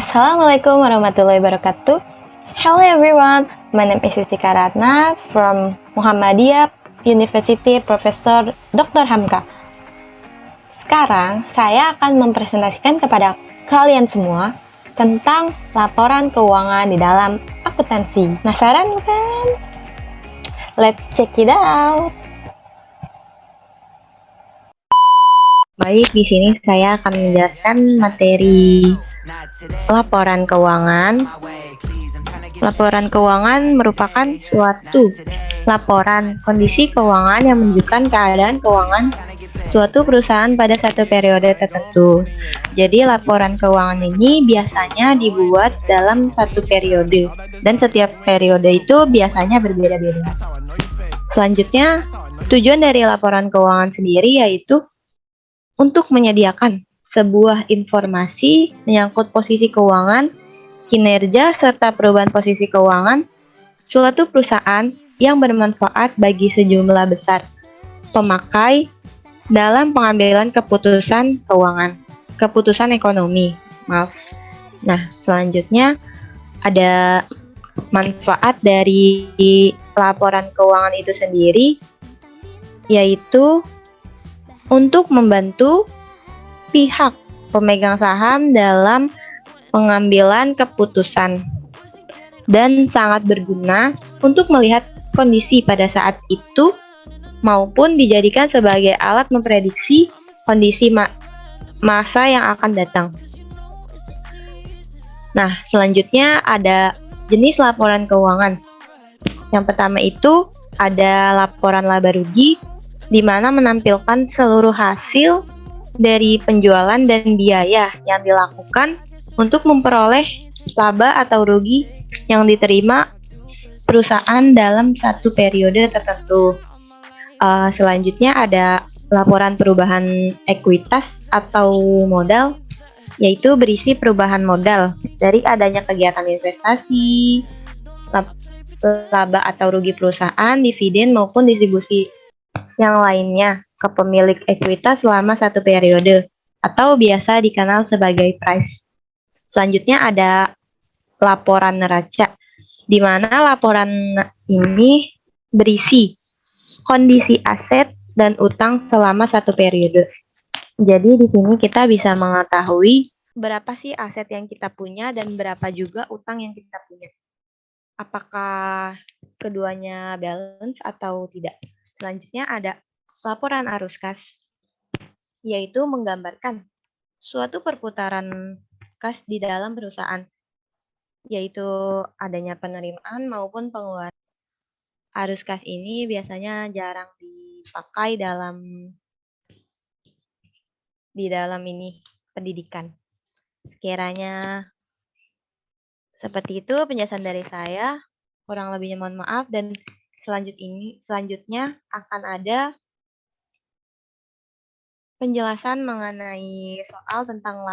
Assalamualaikum warahmatullahi wabarakatuh. Hello everyone, my name is Istika Ratna from Muhammadiyah University Profesor Dr. Hamka. Sekarang saya akan mempresentasikan kepada kalian semua tentang laporan keuangan di dalam akuntansi. Penasaran kan? Let's check it out. Baik, di sini saya akan menjelaskan materi laporan keuangan. Laporan keuangan merupakan suatu laporan kondisi keuangan yang menunjukkan keadaan keuangan suatu perusahaan pada satu periode tertentu. Jadi laporan keuangan ini biasanya dibuat dalam satu periode dan setiap periode itu biasanya berbeda-beda. Selanjutnya, tujuan dari laporan keuangan sendiri yaitu untuk menyediakan sebuah informasi menyangkut posisi keuangan, kinerja, serta perubahan posisi keuangan suatu perusahaan yang bermanfaat bagi sejumlah besar pemakai dalam pengambilan keputusan keuangan, keputusan ekonomi. Nah, selanjutnya ada manfaat dari laporan keuangan itu sendiri, yaitu untuk membantu pihak pemegang saham dalam pengambilan keputusan dan sangat berguna untuk melihat kondisi pada saat itu maupun dijadikan sebagai alat memprediksi kondisi masa yang akan datang. Nah, selanjutnya ada jenis laporan keuangan. Yang pertama itu ada laporan laba rugi, di mana menampilkan seluruh hasil dari penjualan dan biaya yang dilakukan untuk memperoleh laba atau rugi yang diterima perusahaan dalam satu periode tertentu. Selanjutnya ada laporan perubahan ekuitas atau modal, yaitu berisi perubahan modal dari adanya kegiatan investasi, laba atau rugi perusahaan, dividen maupun distribusi yang lainnya ke pemilik ekuitas selama satu periode atau biasa dikenal sebagai price. Selanjutnya ada laporan neraca, di mana laporan ini berisi kondisi aset dan utang selama satu periode. Jadi di sini kita bisa mengetahui berapa sih aset yang kita punya dan berapa juga utang yang kita punya. Apakah keduanya balance atau tidak? Selanjutnya ada laporan arus kas, yaitu menggambarkan suatu perputaran kas di dalam perusahaan, yaitu adanya penerimaan maupun pengeluaran. Arus kas ini biasanya jarang dipakai di dalam pendidikan. Sekiranya seperti itu penjelasan dari saya. Kurang lebihnya mohon maaf, dan selanjutnya akan ada penjelasan mengenai soal tentang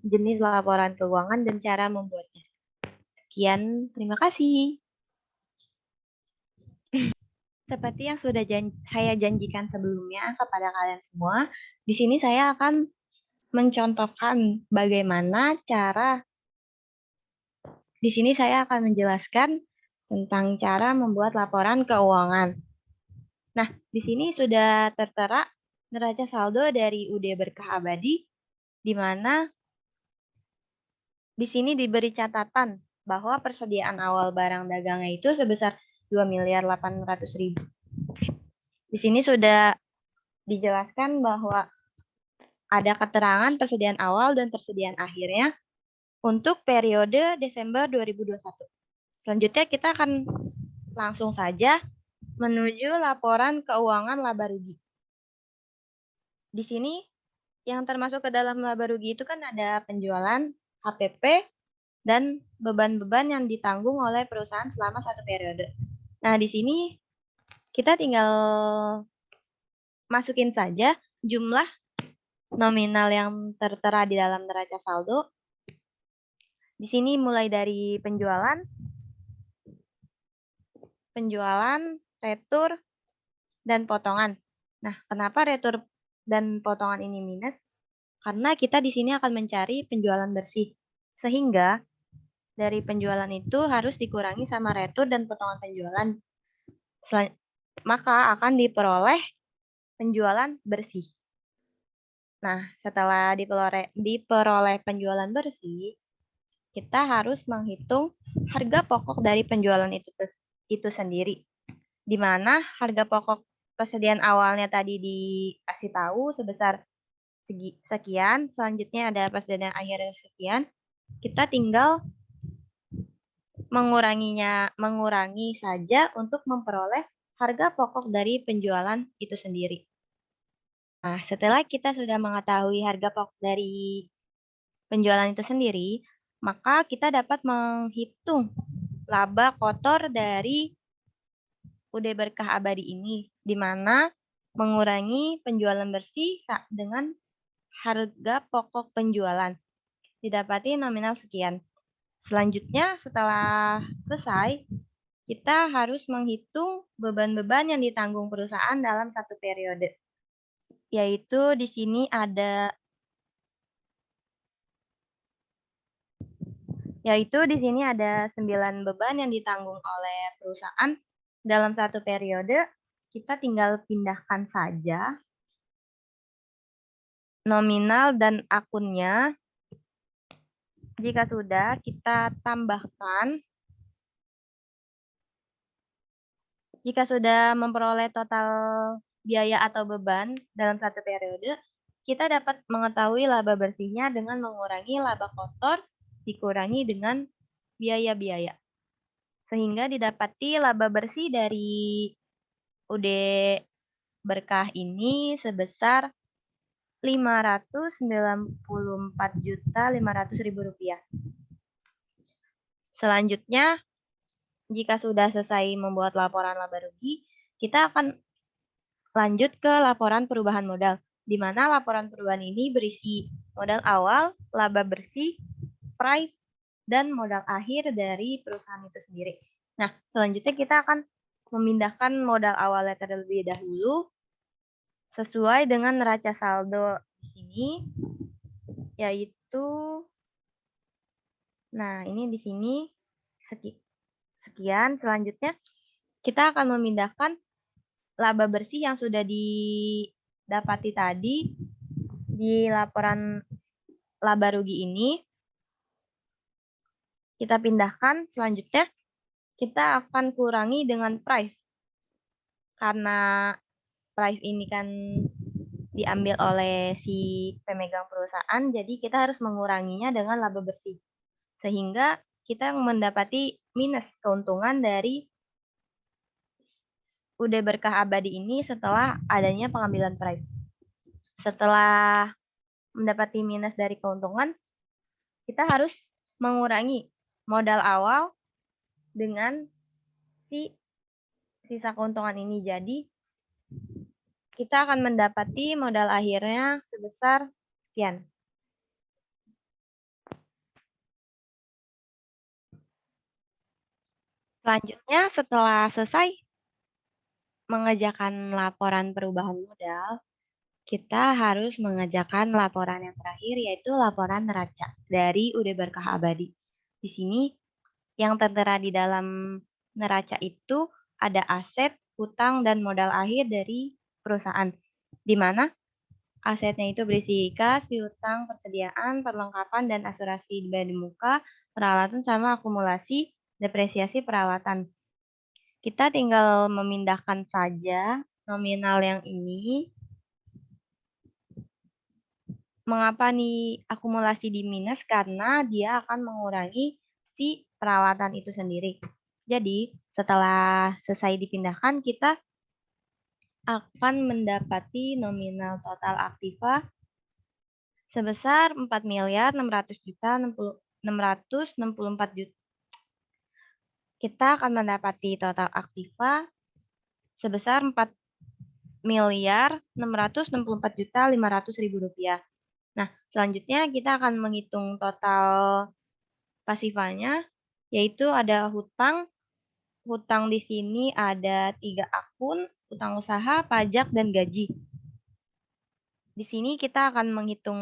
jenis laporan keuangan dan cara membuatnya. Sekian, terima kasih. Seperti yang sudah saya janjikan sebelumnya kepada kalian semua, di sini saya akan mencontohkan bagaimana di sini saya akan menjelaskan tentang cara membuat laporan keuangan. Nah, di sini sudah tertera neraca saldo dari UD Berkah Abadi, di mana di sini diberi catatan bahwa persediaan awal barang dagangnya itu sebesar 2.800.000. Di sini sudah dijelaskan bahwa ada keterangan persediaan awal dan persediaan akhirnya untuk periode Desember 2021. Selanjutnya kita akan langsung saja menuju laporan keuangan laba rugi. Di sini yang termasuk ke dalam laba rugi itu kan ada penjualan, HPP, dan beban-beban yang ditanggung oleh perusahaan selama satu periode. Nah, di sini kita tinggal masukin saja jumlah nominal yang tertera di dalam neraca saldo. Di sini mulai dari penjualan, retur, dan potongan. Nah, kenapa retur dan potongan ini minus? Karena kita di sini akan mencari penjualan bersih. Sehingga dari penjualan itu harus dikurangi sama retur dan potongan penjualan. Maka akan diperoleh penjualan bersih. Nah, setelah diperoleh penjualan bersih, kita harus menghitung harga pokok dari penjualan itu sendiri. Di mana harga pokok persediaan awalnya tadi dikasih tahu sebesar sekian, selanjutnya ada persediaan akhirnya sekian. Kita tinggal mengurangi saja untuk memperoleh harga pokok dari penjualan itu sendiri. Nah, setelah kita sudah mengetahui harga pokok dari penjualan itu sendiri, maka kita dapat menghitung laba kotor dari UD Berkah Abadi ini, di mana mengurangi penjualan bersih dengan harga pokok penjualan. Didapati nominal sekian. Selanjutnya, setelah selesai, kita harus menghitung beban-beban yang ditanggung perusahaan dalam satu periode. Yaitu di sini ada 9 beban yang ditanggung oleh perusahaan dalam satu periode. Kita tinggal pindahkan saja nominal dan akunnya. Jika sudah, kita tambahkan. Jika sudah memperoleh total biaya atau beban dalam satu periode, kita dapat mengetahui laba bersihnya dengan mengurangi laba kotor dikurangi dengan biaya-biaya. Sehingga didapati laba bersih dari UD Berkah ini sebesar Rp594.500.000. Selanjutnya, jika sudah selesai membuat laporan laba rugi, kita akan lanjut ke laporan perubahan modal, di mana laporan perubahan ini berisi modal awal, laba bersih, price, dan modal akhir dari perusahaan itu sendiri. Nah, selanjutnya kita akan memindahkan modal awalnya terlebih dahulu sesuai dengan neraca saldo di sini, yaitu, nah ini di sini sekian. Selanjutnya kita akan memindahkan laba bersih yang sudah didapati tadi di laporan laba rugi ini. Kita pindahkan. Selanjutnya kita akan kurangi dengan price. Karena price ini kan diambil oleh si pemegang perusahaan, jadi kita harus menguranginya dengan laba bersih. Sehingga kita mendapati minus keuntungan dari UD Berkah Abadi ini setelah adanya pengambilan price. Setelah mendapati minus dari keuntungan, kita harus mengurangi modal awal dengan sisa keuntungan ini. Jadi, kita akan mendapati modal akhirnya sebesar sekian. Selanjutnya, setelah selesai mengerjakan laporan perubahan modal, kita harus mengerjakan laporan yang terakhir, yaitu laporan neraca dari UD Berkah Abadi. Di sini, yang tertera di dalam neraca itu ada aset, hutang, dan modal akhir dari perusahaan, di mana asetnya itu berisi kas, piutang, persediaan, perlengkapan, dan asuransi bea di muka, peralatan, sama akumulasi, depresiasi peralatan. Kita tinggal memindahkan saja nominal yang ini. Mengapa nih akumulasi di minus? Karena dia akan mengurangi si peralatan itu sendiri. Jadi, setelah selesai dipindahkan, kita akan mendapati nominal total aktiva sebesar 4.600.664 juta. Kita akan mendapati total aktiva sebesar 4.664.500.000 rupiah. Nah, selanjutnya kita akan menghitung total pasifanya, yaitu ada hutang. Hutang di sini ada 3 akun, hutang usaha, pajak, dan gaji. Di sini kita akan menghitung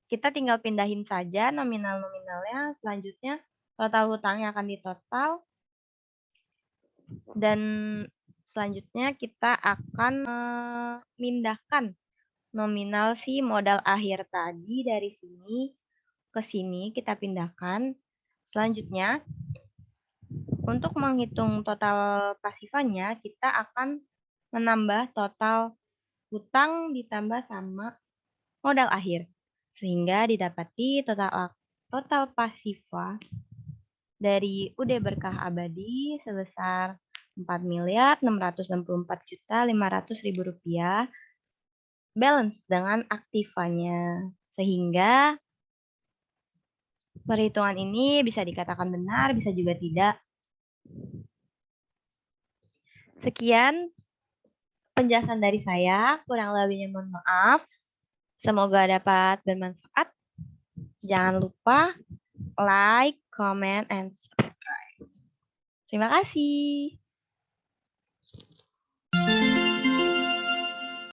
kita tinggal pindahin saja nominal-nominalnya. Selanjutnya total hutangnya akan ditotal dan selanjutnya kita akan memindahkan nominal si modal akhir tadi dari sini ke sini, kita pindahkan. Selanjutnya, untuk menghitung total pasifannya, kita akan menambah total hutang ditambah sama modal akhir. Sehingga didapati total pasifa dari UD Berkah Abadi sebesar 4.664.500.000 rupiah balance dengan aktivanya. Sehingga perhitungan ini bisa dikatakan benar, bisa juga tidak. Sekian penjelasan dari saya, kurang lebihnya mohon maaf. Semoga dapat bermanfaat. Jangan lupa like, comment, and subscribe. Terima kasih.